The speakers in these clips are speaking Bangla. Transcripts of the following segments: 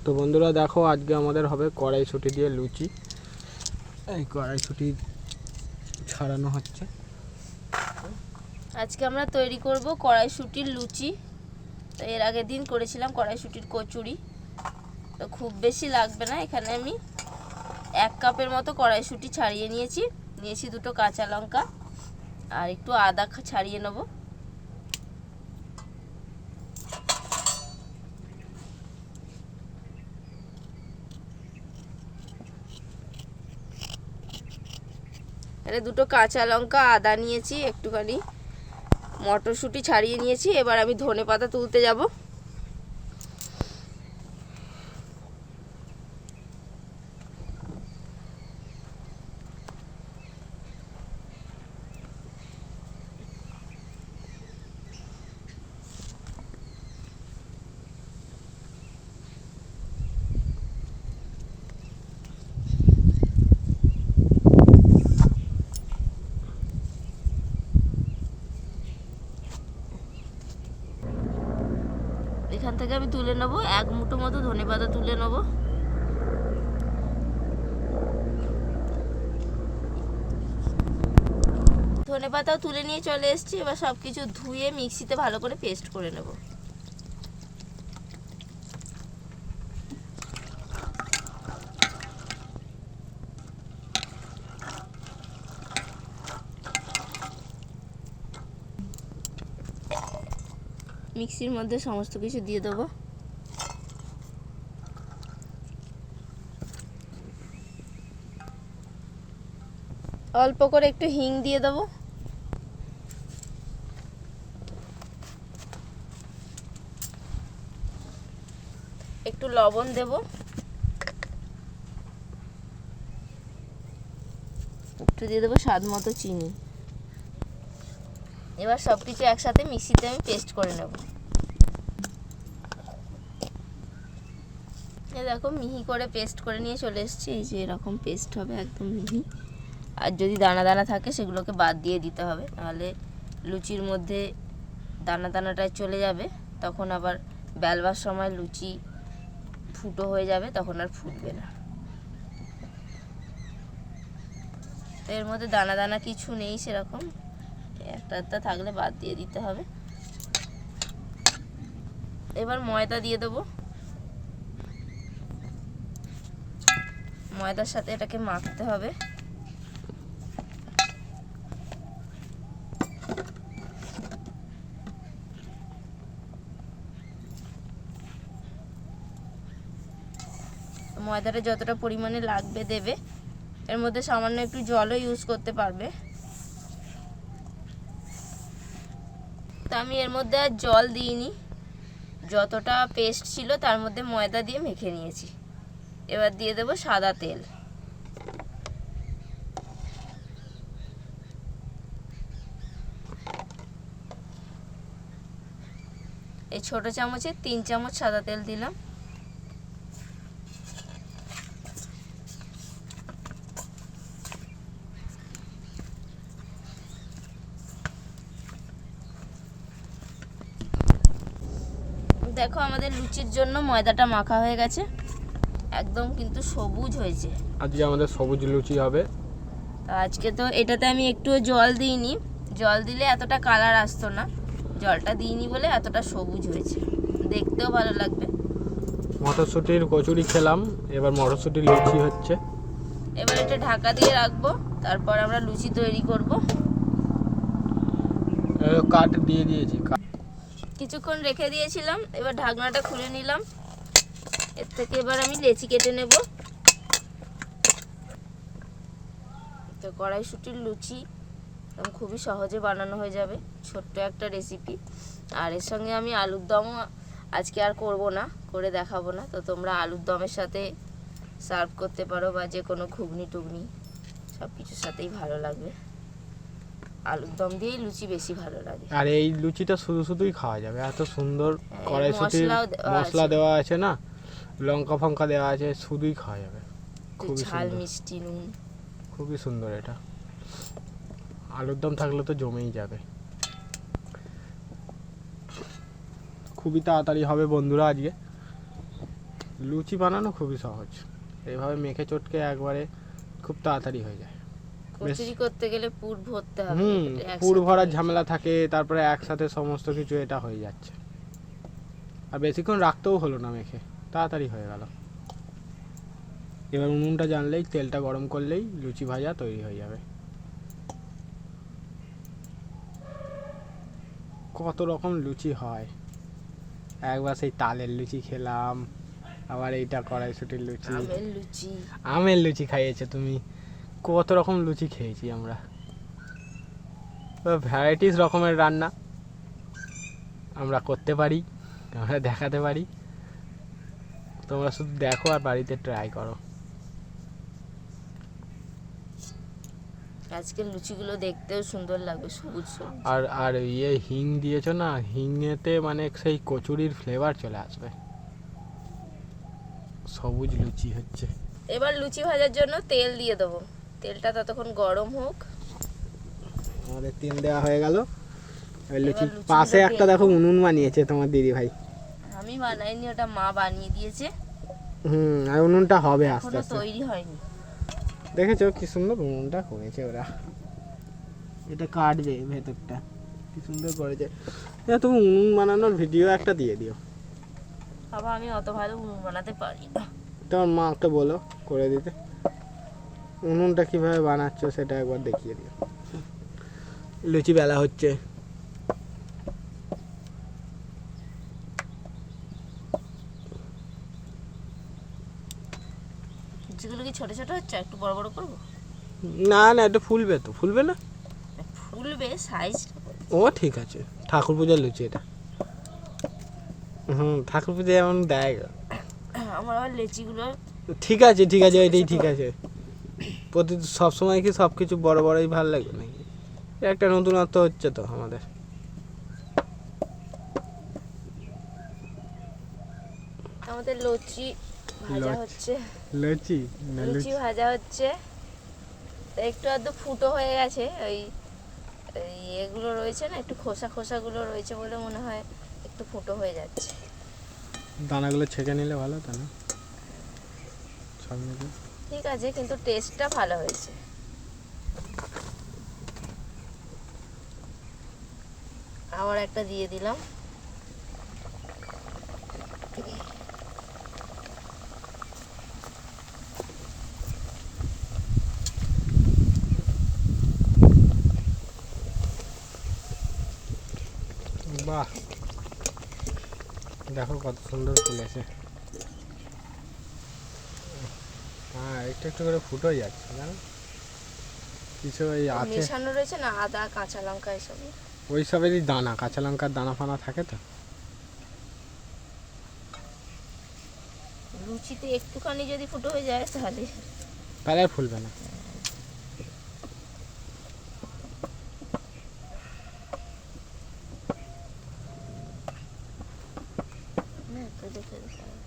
তো বন্ধুরা দেখো আজকে আমাদের হবে কড়াইশুঁটি দিয়ে লুচি। এই কড়াইশুঁটি ছাড়ানো হচ্ছে। আজকে আমরা তৈরি করব কড়াইশুঁটির লুচি। তো এর আগের দিন করেছিলাম কড়াইশুঁটির কচুরি, তো খুব বেশি লাগবে না। এখানে আমি 1 কাপের মতো কড়াইশুঁটি ছাড়িয়ে নিয়েছি, 2 কাঁচা লঙ্কা আর একটু আদা ছাড়িয়ে নেব। এখানে 2 কাঁচা লঙ্কা, আদা নিয়েছি, একটুখানি মটরশুঁটি ছাড়িয়ে নিয়েছি। এবার আমি ধনেপাতা তুলতে যাব। এখান থেকে আমি তুলে নেব, 1 মুঠো মতো ধনেপাতা তুলে নেব। ধনেপাতাও তুলে নিয়ে চলে এসেছি। এবার সব কিছু ধুয়ে মিক্সিতে ভালো করে পেস্ট করে নেব। মিক্সির মধ্যে সমস্ত কিছু দিয়ে দেবো। অল্প করে একটু হিং দিয়ে দেবো। একটু লবণ দেব। একটু দিয়ে দেবো স্বাদ মতো চিনি। এবার সব কিছু একসাথে মিক্সিতে আমি পেস্ট করে নেব। এই দেখো মিহি করে পেস্ট করে নিয়ে চলে এসেছি। এই যে এরকম পেস্ট হবে, একদম মিহি। আর যদি দানা দানা থাকে সেগুলোকে বাদ দিয়ে দিতে হবে, নাহলে লুচির মধ্যে দানা দানাটায় চলে যাবে। তখন আবার বেলবার সময় লুচি ফুটো হয়ে যাবে, তখন আর ফুটবে না। এর মধ্যে দানা দানা কিছু নেই সেরকম, একটা থাকলে বাদ দিয়ে দিতে হবে। এবার ময়দা দিয়ে দেবো। ময়দার সাথে এটাকে মাখতে হবে। ময়দাটা যতটা পরিমাণে লাগবে দেবে। এর মধ্যে সামান্য একটু জলও ইউজ করতে পারবে। তো আমি এর মধ্যে আর জল দিইনি, যতটা পেস্ট ছিল তার মধ্যে ময়দা দিয়ে মেখে নিয়েছি। এবার দিয়ে দেবো সাদা তেল। এই ছোট চামচে 3 চামচ সাদা তেল দিলাম। দেখো আমাদের লুচির জন্য ময়দাটা মাখা হয়ে গেছে, একদম কিন্তু সবুজ হয়েছে। আজকে আমাদের সবুজ লুচি হবে। আজকে তো এটাতে আমি একটু জল দিইনি, জল দিলে এতটা কালার আসতো না। জলটা দিইনি বলে এতটা সবুজ হয়েছে, দেখতেও ভালো লাগবে। মটরশুঁটির কচুরি খেলাম, এবার মটরশুঁটির লুচি হচ্ছে। এবার এটা ঢাকা দিয়ে রাখবো, তারপর আমরা লুচি তৈরি করব। কাট দিয়ে দিয়েছি, কিছুক্ষণ রেখে দিয়েছিলাম, এবার ঢাকনাটা খুলে নিলাম। এর থেকে এবার আমি লেচি কেটে নেব। তো কড়াইশুঁটির লুচি খুবই সহজে বানানো হয়ে যাবে, ছোট্ট একটা রেসিপি। আর এর সঙ্গে আমি আলুর দমও আজকে আর করব না, করে দেখাবো না। তো তোমরা আলুর দমের সাথে সার্ভ করতে পারো, বা যে কোনো ঘুগনি টুগনি সব কিছুর সাথেই ভালো লাগবে। আলুর দম দিয়েই লুচি বেশি ভালো লাগে। আর এই লুচিটা শুধু শুধুই খাওয়া যাবে, এত সুন্দর কড়াইশুঁটির মশলা দেওয়া আছে না, লঙ্কা ফঙ্কা দেওয়া আছে, শুধুই খাওয়া যাবে। খুবই ঝাল মিষ্টি নুন, খুবই সুন্দর। এটা আলুর দম থাকলে তো জমেই যাবে। খুবই তাড়াতাড়ি হবে বন্ধুরা আজকে। লুচি বানানো খুবই সহজ, এইভাবে মেখে চটকে একবারে খুব তাড়াতাড়ি হয়ে যায়। কচুরি করতে গেলে পুর ভরতে হবে, পুর ভরার ঝামেলা থাকে, তারপরে একসাথে সমস্ত কিছু এটা হয়ে যাচ্ছে। আর বেশিক্ষণ রাখতেও হলো না, মেখে তাড়াতাড়ি হয়ে গেল। এবার উনুনটা জানলেই, তেলটা গরম করলেই লুচি ভাজা তৈরি হয়ে যাবে। কত রকম লুচি হয়, একবার সেই তালের লুচি খেলাম, আবার এইটা কড়াইশুটির লুচি, আমের লুচি খাইয়েছো তুমি, কত রকম লুচি খেয়েছি আমরা। ভ্যারাইটিস রকমের রান্না আমরা করতে পারি, আমরা দেখাতে পারি। তোমরা শুধু দেখো আর বাড়িতে ট্রাই করো। আজকের লুচিগুলো দেখতেও সুন্দর লাগবে, সবুজ সবুজ। আর আর ইয়ে হিং দিয়েছো না, হিঙেতে মানে সেই কচুরির ফ্লেভার চলে আসবে। সবুজ লুচি হচ্ছে। এবার লুচি ভাজার জন্য তেল দিয়ে দেবো, তেলটা ততক্ষণ গরম হোক। আমাদের তেল দেওয়া হয়ে গেল। লুচি পাশে একটা দেখো উনুন বানিয়েছে তোমার দিদি ভাই। আমি বানাইনি, ওটা মা বানিয়ে দিয়েছে। আর উনুনটা হবে আস্তে আস্তে, তৈরি হয়নি। দেখেছো কি সুন্দর উনুনটা করেছে ওরা, এটা কাটবে ভেতরটা, কি সুন্দর করেছে। তুমি উনুন বানানোর ভিডিও একটা দিয়ে দিও। বাবা আমি অত ভালো উনুন বানাতে পারি না, তোমার মাকে বলো করে দিতে। উনুনটা কিভাবে বানাচ্ছ সেটা একবার দেখিয়ে দিও। লুচি বেলা হচ্ছে। লুচিগুলো কি ছোট ছোট হচ্ছে, একটু বড় বড় করবো? না না, একটু ফুলবে তো, ফুলবে না? ফুলবে সাইজ। ও ঠিক আছে, ঠাকুর পূজার লুচি এটা। ঠাকুর পূজা এমন দেয়। আমার আবার লুচিগুলো ঠিক আছে ঠিক আছে, এটাই ঠিক আছে। প্রতি সবসময় কি সব কিছু বড় বড়ই ভালো লাগবে নাকি? একটা নতুনত্ব হচ্ছে তো আমাদের। আমাদের লুচি ভাজা হচ্ছে। লুচি লুচি ভাজা হচ্ছে, একটু আধটু ফুটো হয়ে গেছে। ওই এগুলো রয়েছে না, একটু খোসা খোসাগুলো রয়েছে বলে মনে হয় একটু ফুটো হয়ে যাচ্ছে। দানাগুলো ছেঁকে নিলে ভালো তো না? ঠিক আছে, কিন্তু টেস্টটা ভালো হয়েছে। আবার একটা দিয়ে দিলাম। বাহ, দেখো কত সুন্দর ফুলেছে। হ্যাঁ, একটু একটু করে ফুটো যাচ্ছে, জানো কিছু ওই আছে মেশানো রয়েছে না, আদা কাঁচা লঙ্কা এসব, ওই সবেরই দানা, কাঁচা লঙ্কার দানা ফানা থাকে তো। লুচিতে একটুখানি যদি ফুটো হয়ে যায় তাহলে আর ফুলবে না।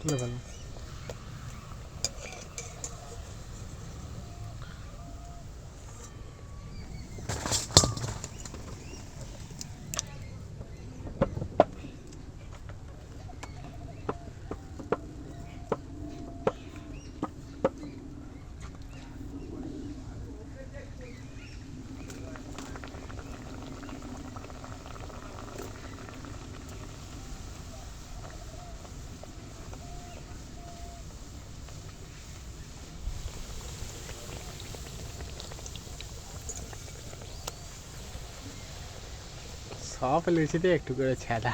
তুলে ফেলো। সব লুচিতে একটু করে ছেঁদা।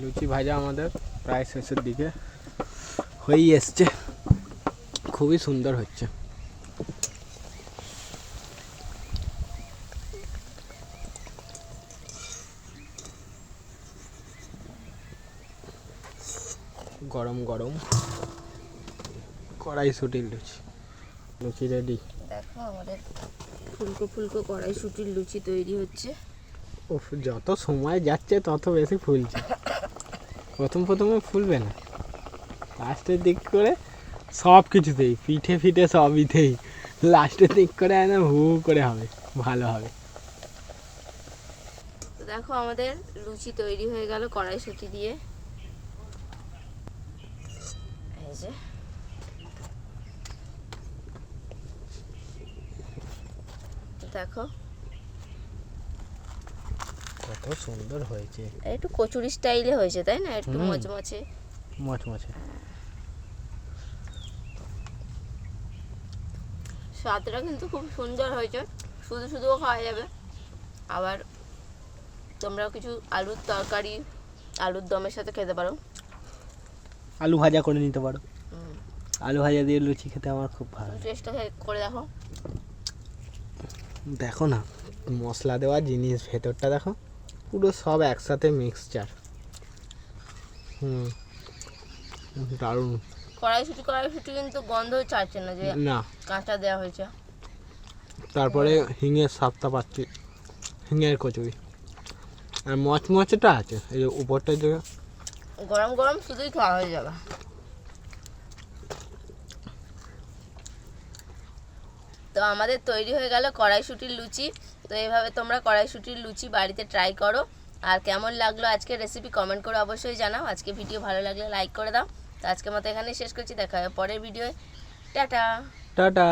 লুচি ভাজা আমাদের প্রায় শেষের দিকে হয়েই এসছে, খুবই সুন্দর হচ্ছে। গরম গরম কড়াইশুটির লুচি, লুচি রেডি। দেখো আমাদের ফুলকো ফুলকো কড়াইশুটির লুচি তৈরি হচ্ছে। উফ, যত সময় যাচ্ছে তত বেশি ফুলছে। প্রথমে ফুলবে না, লাস্টের দিক করে সব কিছুতেই, পিঠে ফিঠে সবইতেই লাস্টে দিক করে একদম হু করে হবে, ভালো হবে। তো দেখো আমাদের লুচি তৈরি হয়ে গেল কড়াইশুঁটি দিয়ে। এই যে দেখো কত সুন্দর হয়েছে, একটু কচুরি স্টাইলে হয়েছে তাই না, একটু হুম। মচমচে। মচমচে। স্বাদটা কিন্তু খুব সুন্দর হয়েছে, শুধু শুধুও খাওয়া যাবে, আবার তোমরাও কিছু আলুর তরকারি আলুর দমের সাথে খেতে পারো। আলু ভাজা করে নিতে পারো, আলু ভাজা দিয়ে লুচি খেতে আমার খুব ভালো লাগে। চেষ্টা করে দেখো। দেখো না মশলা দেওয়া জিনিস, ভেতরটা দেখো পুরো সব একসাথে মিক্সচার। দারুণ। কড়াইশুঁটি কিন্তু গন্ধ ছাড়ছে না যে না, কাঁচা দেওয়া হয়েছে। তারপরে হিঙের স্বাদটা পাচ্ছি, হিঙের কচুরি, আর মচমচেটা আছে এই যে উপরটা, যে গরম গরম শুধুই খাওয়া হয়ে যাবে। তো আমাদের তৈরি হয়ে গেল কড়াইশুঁটির লুচি। তো এইভাবে তোমরা কড়াইশুঁটির লুচি বাড়িতে ট্রাই করো, আর কেমন লাগলো আজকের রেসিপি কমেন্ট করে অবশ্যই জানাও। আজকে ভিডিও ভালো লাগলে লাইক করে দাও। তো আজকের মতো এখানেই শেষ করছি, দেখা হবে পরের ভিডিওয়ে। টাটা। টাটা।